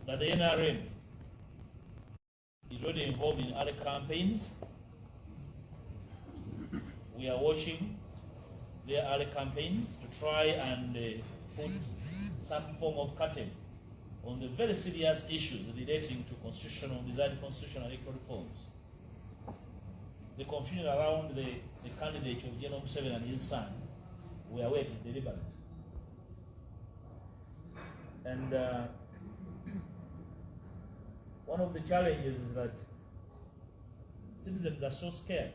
that the NRM is already involved in other campaigns. We are watching their other campaigns to try and put some form of curtain on the very serious issues relating to desired constitutional electoral reforms. The confusion around the candidate of General Museveni and his son, we are aware it is deliberate. And one of the challenges is that citizens are so scared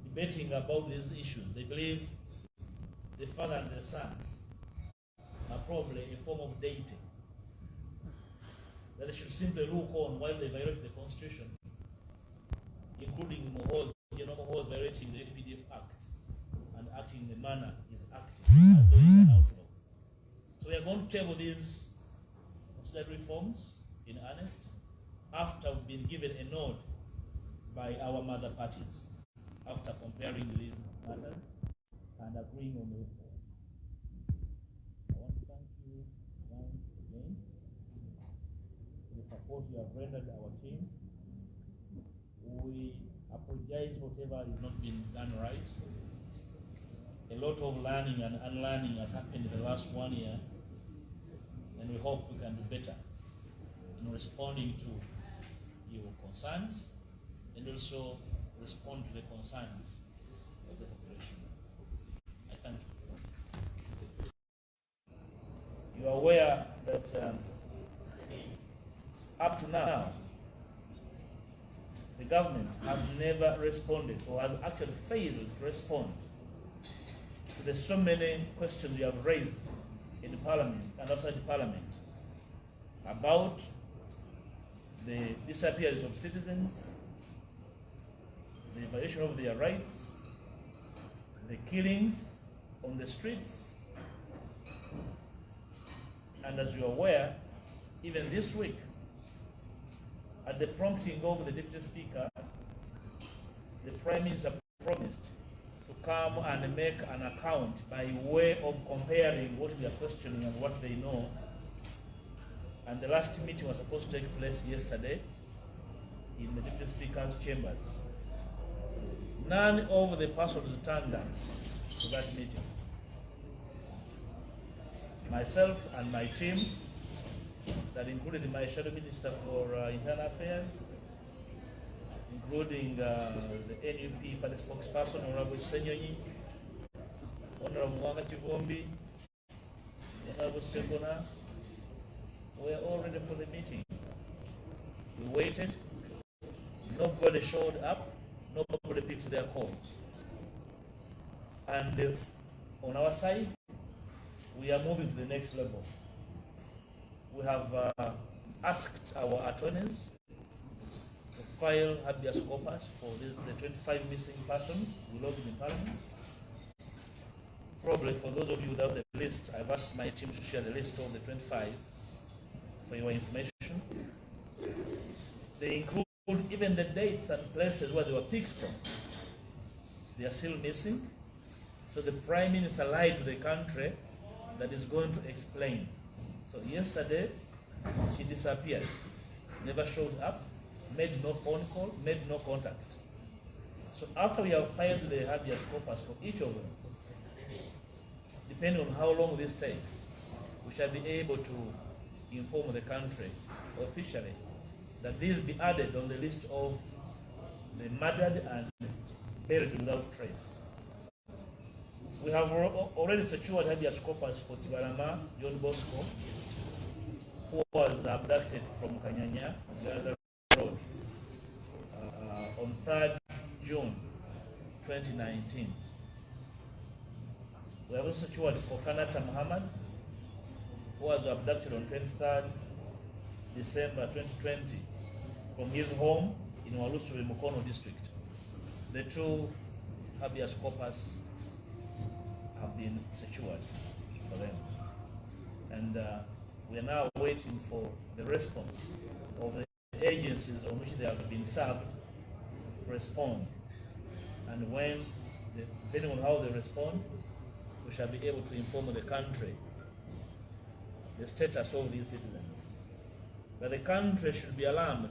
debating about these issues. They believe the father and the son are probably a form of deity, that they should simply look on while they violate the constitution, including Mohoz violating the UPDF Act and acting in the manner he's acting, as though he's an outlaw. So we are going to table these considered reforms in earnest after we've been given a nod by our mother parties, after comparing these matters and agreeing on the reform. I want to thank you once again for the support you have rendered our team. We apologize whatever has not been done right. A lot of learning and unlearning has happened in the last 1 year, and we hope we can do better in responding to your concerns and also respond to the concerns of the population. I thank you. You are aware that up to now, the government has never responded, or has actually failed to respond to the so many questions you have raised in the Parliament and outside the Parliament about the disappearance of citizens, the violation of their rights, the killings on the streets. And as you are aware, even this week, at the prompting of the Deputy Speaker, the Prime Minister promised to come and make an account by way of comparing what we are questioning and what they know. And the last meeting was supposed to take place yesterday in the Deputy Speaker's chambers. None of the persons turned up to that meeting. Myself and my team, that included my Shadow Minister for Internal Affairs, including the NUP party spokesperson, Honorable Senyonyi, Honorable Mwanga Chivombi, Honorable Sekona, we were all ready for the meeting. We waited. Nobody showed up. Nobody picked their calls. And on our side, we are moving to the next level. We have asked our attorneys to file habeas corpus for the 25 missing persons we logged in Parliament. Probably for those of you without the list, I've asked my team to share the list of the 25 for your information. They include even the dates and places where they were picked from. They are still missing. So the Prime Minister lied to the country that is going to explain. So yesterday, she disappeared, never showed up, made no phone call, made no contact. So after we have filed the habeas corpus for each of them, depending on how long this takes, we shall be able to inform the country officially that these be added on the list of the murdered and buried without trace. We have already secured habeas corpus for Tibarama John Bosco, who was abducted from Kanyanya, Uganda Road, on 3rd June 2019. We have also secured for Kanata Muhammad, who was abducted on 23rd December 2020 from his home in Walusuri, Mukono district. The two habeas corpus have been secured for them. And we are now waiting for the response of the agencies on which they have been served to respond. And when, depending on how they respond, we shall be able to inform the country the status of these citizens. that the country should be alarmed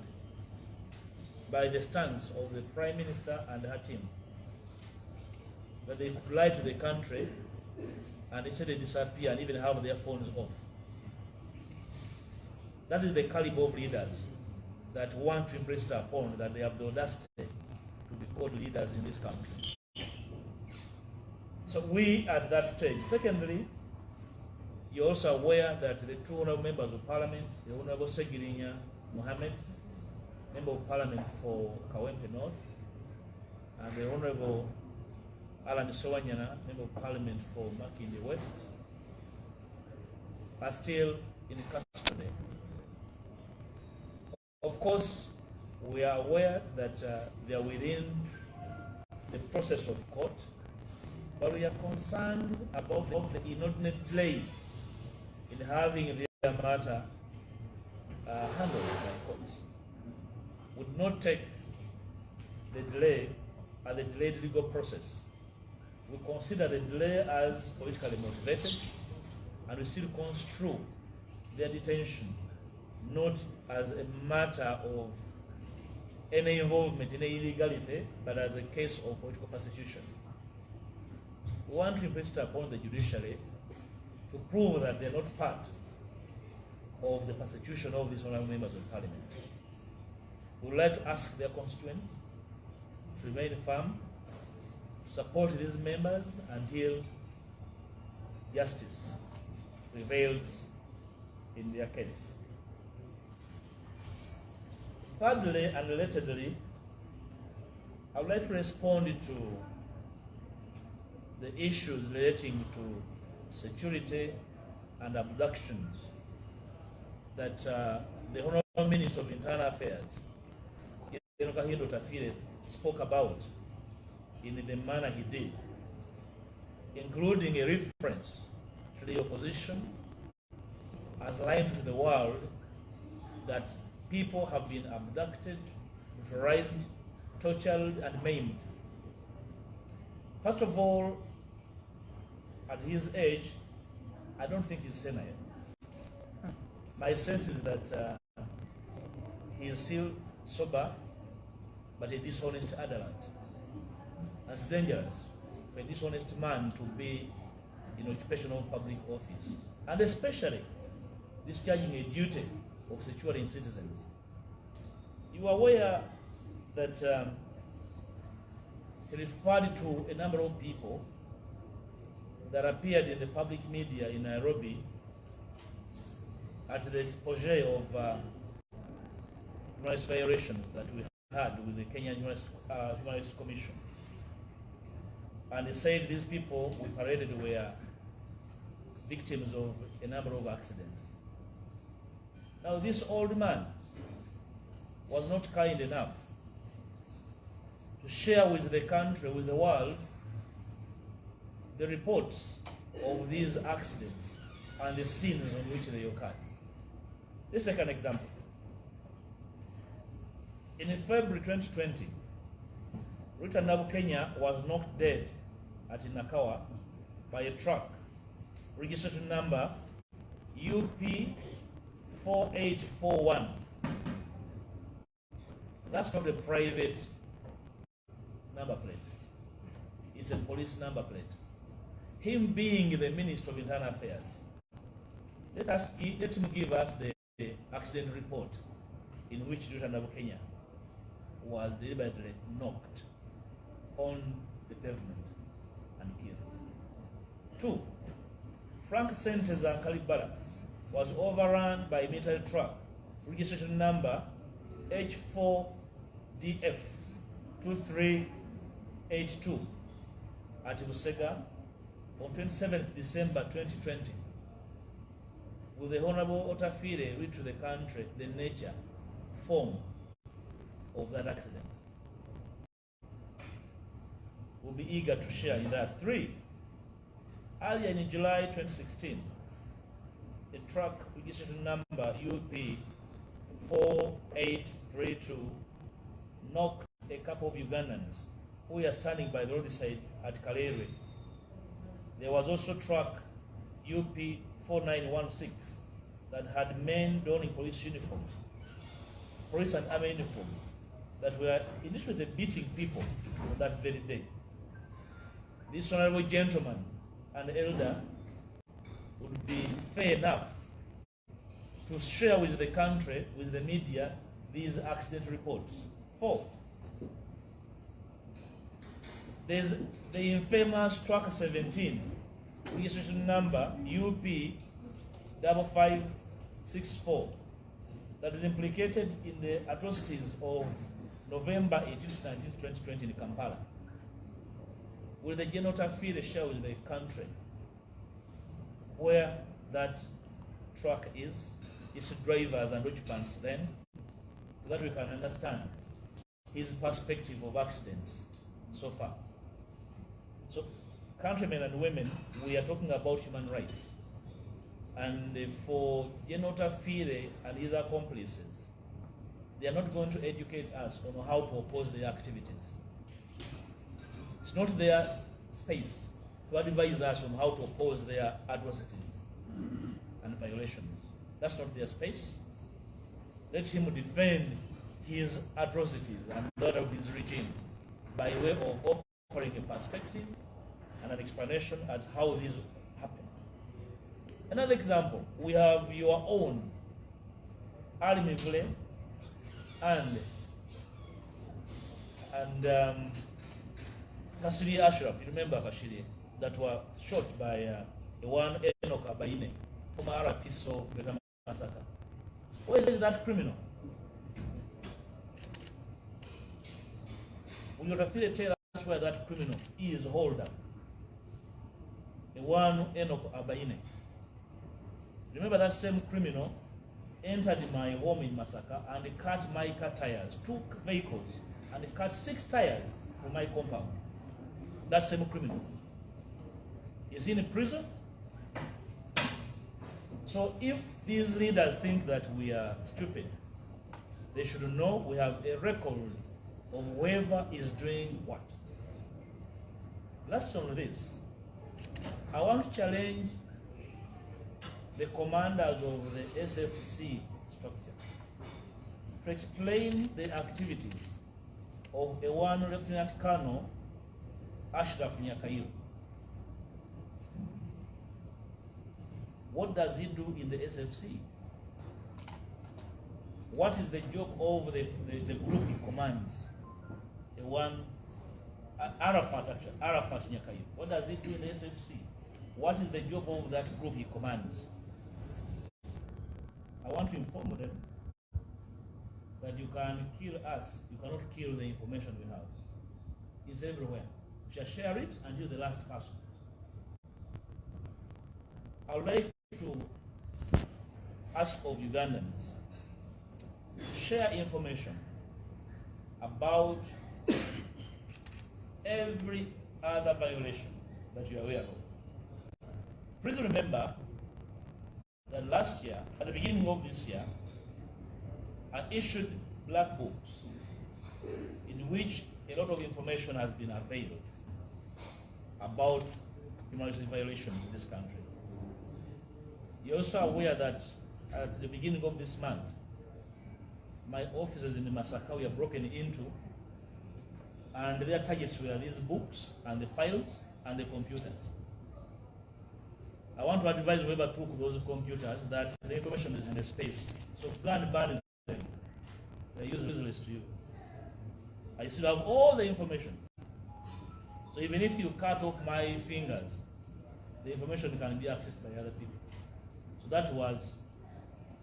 by the stance of the Prime Minister and her team, that they could lie to the country and instead they disappear and even have their phones off. That is the caliber of leaders that want to impress upon that they have the audacity to be called leaders in this country. So we at that stage. Secondly, you're also aware that the two honorable members of Parliament, the Honorable Segirinya Mohammed, Member of Parliament for Kawempe North, and the Honorable Alan Sowanyana, Member of Parliament for Makindi West, are still in custody. Of course, we are aware that they are within the process of court, but we are concerned about the inordinate delay in having their matter handled by courts. Would not take the delay as the delayed legal process. We consider the delay as politically motivated, and we still construe their detention not as a matter of any involvement in illegality, but as a case of political persecution. We want to impress upon the judiciary to prove that they are not part of the persecution of these honorable members of Parliament. We would like to ask their constituents to remain firm, to support these members until justice prevails in their case. Thirdly and relatedly, I would like to respond to the issues relating to security and abductions that the Honorable Minister of Internal Affairs, spoke about in the manner he did, including a reference to the opposition as lying to the world that people have been abducted, brutalized, tortured, and maimed. First of all, at his age, I don't think he's senile. My sense is that he is still sober, but a dishonest adult. That's dangerous for a dishonest man to be in occupation of public office, and especially discharging a duty of securing citizens. You are aware that he referred to a number of people that appeared in the public media in Nairobi at the expose of rights violations that we had with the Kenyan Human Rights Commission. And he said these people we paraded were victims of a number of accidents. Now this old man was not kind enough to share with the country, with the world, the reports of these accidents and the scenes on which they occurred. Let's take an example. In February 2020, Rita Nabu Kenya was knocked dead at Nakawa by a truck, registration number UP 4841. That's not a private number plate. It's a police number plate. Him being the Minister of Internal Affairs, let him give us the accident report in which Rita Nabu Kenya was deliberately knocked on the pavement and killed. 2. Frank Senteza Kalibala was overrun by a military truck, registration number H4DF 2382 at Busega on 27th December 2020. Will the Honorable Otafire read to the country the nature, form of that accident? We'll be eager to share in that. 3. Earlier in July 2016, a truck registration number UP 4832 knocked a couple of Ugandans who were standing by the roadside at Kalere. There was also truck UP 4916 that had men donning police uniform, police and army uniform, that were initially beating people on that very day. This honorable gentleman and elder would be fair enough to share with the country, with the media, these accident reports. 4. There's the infamous truck 17, registration number UP 5564, that is implicated in the atrocities of November 18th, 19th, 2020 in Kampala. Will the general feel share with the country where that truck is, its drivers and occupants then, so that we can understand his perspective of accidents so far? So, countrymen and women, we are talking about human rights. And for General Fire and his accomplices, they are not going to educate us on how to oppose their activities. It's not their space to advise us on how to oppose their atrocities and violations. That's not their space. Let him defend his atrocities and that of his regime by way of offering a perspective and an explanation as how this happened. Another example, we have your own Ali Mivule and Kashiri Ashraf, you remember Kashiri, that were shot by one Enoch Abaine, former RPSO Greater Massacre. Where is that criminal? Will you tell us where that criminal is holed up? The one Enoch Abaine. Remember that same criminal entered my home in Masaka and cut my car tires, 2 vehicles, and cut 6 tires from my compound. That same criminal. Is he in prison? So if these leaders think that we are stupid, they should know we have a record of whoever is doing what. Last on this, I want to challenge the commanders of the SFC structure to explain the activities of a one Lieutenant Colonel Ashraf Nyakairo. What does he do in the SFC? What is the job of the group he commands? The one, Arafat Nyakairo. What does he do in the SFC? What is the job of that group he commands? I want to inform them that you can kill us, you cannot kill the information we have. It's everywhere. We shall share it and you're the last person. I would like to ask of Ugandans to share information about every other violation that you are aware of. Please remember that last year, at the beginning of this year, I issued black books in which a lot of information has been availed about human rights violations in this country. You're also aware that at the beginning of this month, my offices in the Masaka were broken into, and their targets were these books and the files and the computers. I want to advise whoever took those computers that the information is in the space. So plan burning them. They're useless to you. I still have all the information. So even if you cut off my fingers, the information can be accessed by other people. So that was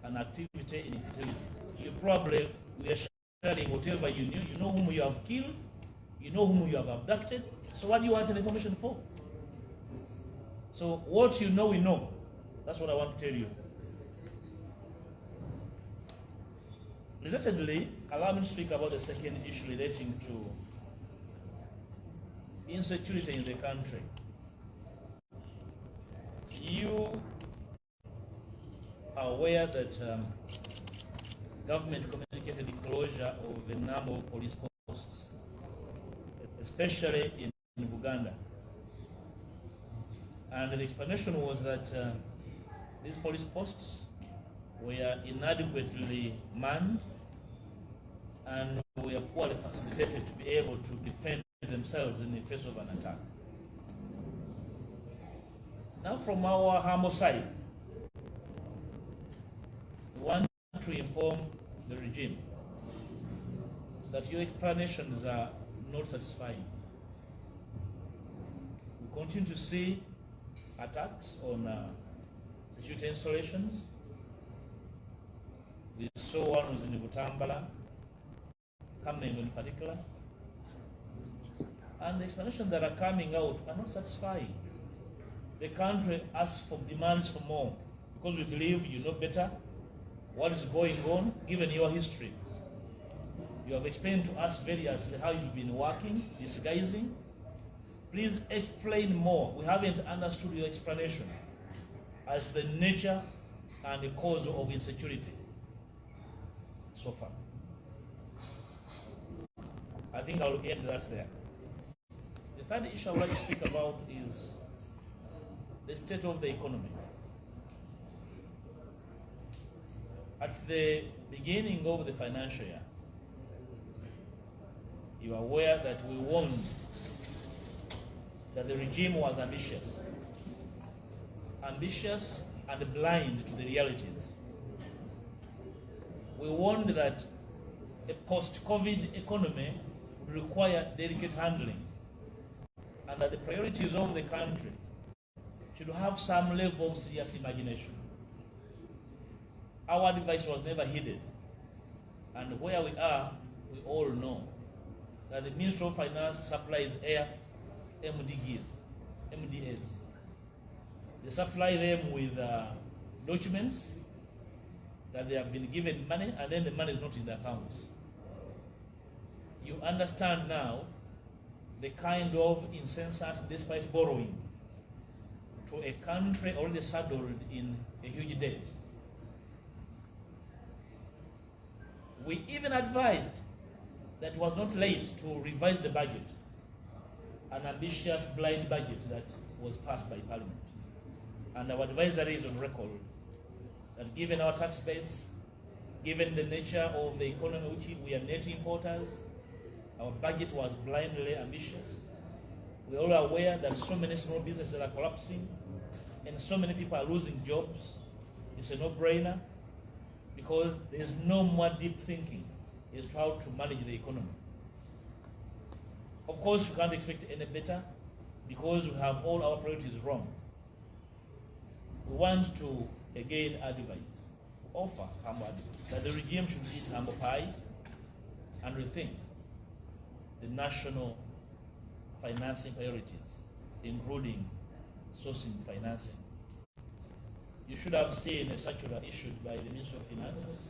an activity in infidelity. You probably were sharing whatever you knew. You know whom you have killed. You know whom you have abducted. So what do you want the information for? So what you know, we know. That's what I want to tell you. Relatedly, allow me to speak about the second issue relating to insecurity in the country. You are aware that government communicated the closure of a number of police posts, especially in Uganda. And the explanation was that these police posts were inadequately manned, and were poorly facilitated to be able to defend themselves in the face of an attack. Now, from our humble side, we want to inform the regime that your explanations are not satisfying. We continue to see attacks on security installations. We saw one was in Butambala, Kameng in particular, and the explanations that are coming out are not satisfying. The country asks for, demands for more, because we believe you know better what is going on, given your history. You have explained to us variously how you've been working, disguising. Please explain more. We haven't understood your explanation as the nature and the cause of insecurity so far. I think I'll end that there. The third issue I would like to speak about is the state of the economy. At the beginning of the financial year, you are aware that we warned that the regime was ambitious and blind to the realities. We warned that a post-COVID economy would require delicate handling, and that the priorities of the country should have some level of serious imagination. Our advice was never heeded, and where we are, we all know that the Ministry of Finance supplies air MDAs. They supply them with documents that they have been given money, and then the money is not in the accounts. You understand now the kind of insensate, despite borrowing to a country already saddled in a huge debt. We even advised that it was not late to revise the budget, an ambitious blind budget that was passed by Parliament. And our advisory is on record that given our tax base, given the nature of the economy, which we are net importers, our budget was blindly ambitious. We are all aware that so many small businesses are collapsing and so many people are losing jobs. It's a no-brainer, because there's no more deep thinking as to how to manage the economy. Of course, we can't expect any better, because we have all our priorities wrong. We want to again offer humble advice, that the regime should eat humble pie and rethink the national financing priorities, including sourcing financing. You should have seen a circular issued by the Ministry of Finance,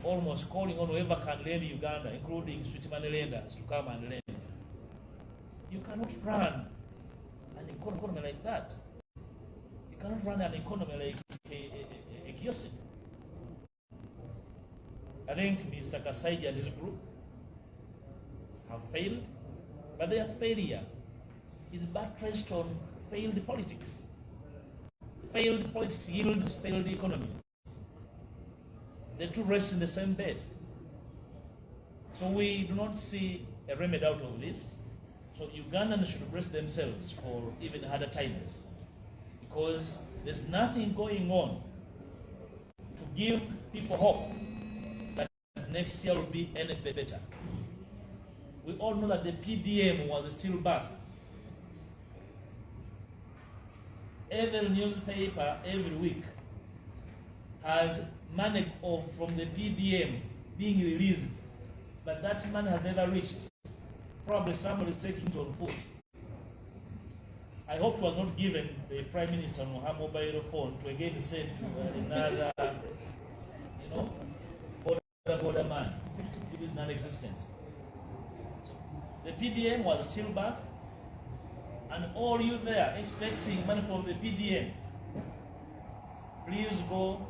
almost calling on whoever can lend Uganda, including sweet money lenders, to come and lend. You cannot run an economy like that. You cannot run an economy like a kiosk. I think Mr. Kasaija and his group have failed, but their failure is buttressed on failed politics. Failed politics yields failed economies. The two rest in the same bed. So we do not see a remedy out of this. So Ugandans should brace themselves for even harder times, because there's nothing going on to give people hope that next year will be any better. We all know that the PDM was a stillbirth. Every newspaper every week has money from the PDM being released, but that money has never reached. Probably somebody is taking it on foot. I hope it was not given the Prime Minister on her mobile phone to again send to another, border man. It is non-existent. So the PDM was a stillbirth, and all you there expecting money from the PDM, please go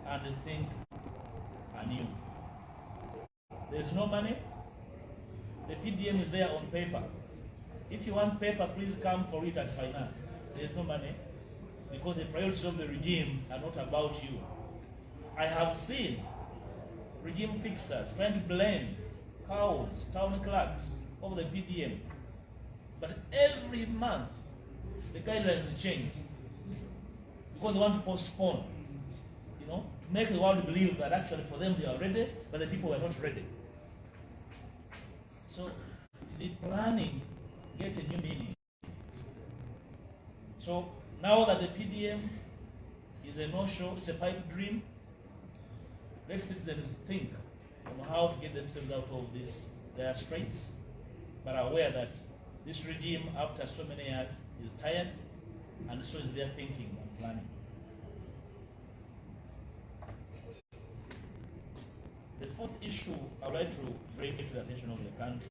and think anew. There's no money. The PDM is there on paper. If you want paper, please come for it at finance. There's no money. because the priorities of the regime are not about you. I have seen regime fixers trying to blame cows, town clerks over the PDM. But every month, the guidelines change because they want to postpone, to make the world believe that actually for them they are ready, but the people were not ready. So the planning gets a new meaning. So now that the PDM is a no-show, it's a pipe dream, let citizens think on how to get themselves out of their straits, but are aware that this regime, after so many years, is tired, and so is their thinking and planning. The fourth issue I would like to bring to the attention of the country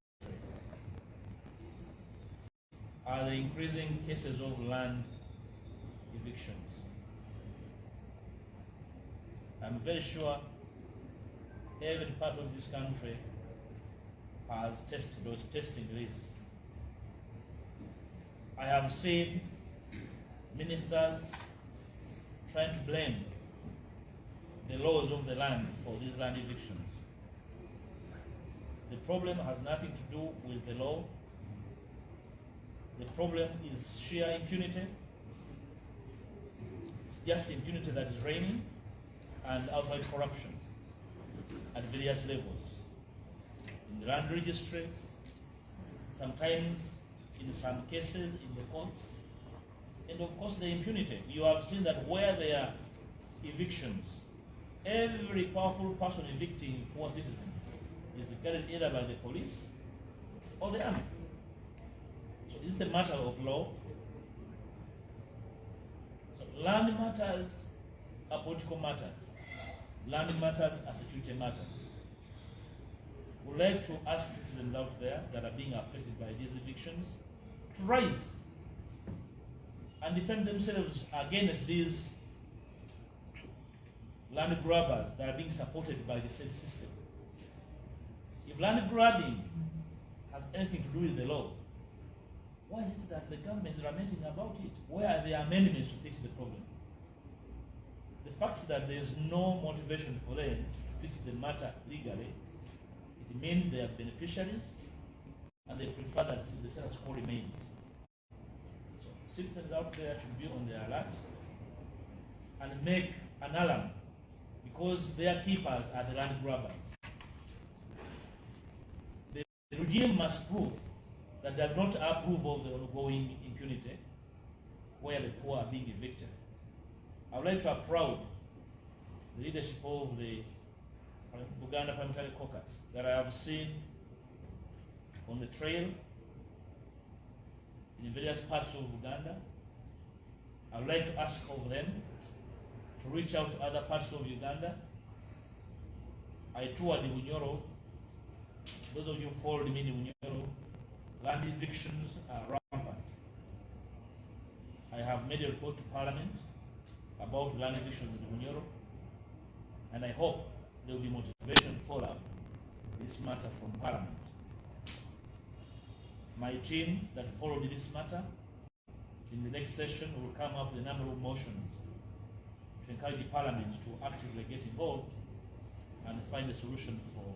are the increasing cases of land evictions. I'm very sure every part of this country has tested or is testing this. I have seen ministers trying to blame the laws of the land for these land evictions. The problem has nothing to do with the law. The problem is sheer impunity. It's just impunity that is reigning and outright corruption at various levels. In the land registry, sometimes in some cases in the courts, and of course the impunity. You have seen that where there are evictions, every powerful person evicting poor citizens is carried either by the police or the army. So it's a matter of law. So land matters are political matters. Land matters are security matters. We'd like to ask citizens out there that are being affected by these evictions to rise and defend themselves against these land grabbers that are being supported by the state system. If land grabbing has anything to do with the law, why is it that the government is lamenting about it? Where are the amendments to fix the problem? The fact that there is no motivation for them to fix the matter legally, it means they are beneficiaries and they prefer that the status quo remains. So citizens out there should be on their alert and make an alarm, because their keepers are the land grabbers. The regime must prove that does not approve of the ongoing impunity where the poor are being evicted. I would like to applaud the leadership of the Uganda Parliamentary Caucus that I have seen on the trail in various parts of Uganda. I would like to ask of them to reach out to other parts of Uganda. I toured the Bunyoro. Those of you who followed me in Bunyoro, land evictions are rampant. I have made a report to Parliament about land evictions in Bunyoro, and I hope there will be motivation to follow up this matter from Parliament. My team that followed this matter, in the next session, will come up with a number of motions to encourage the Parliament to actively get involved and find a solution for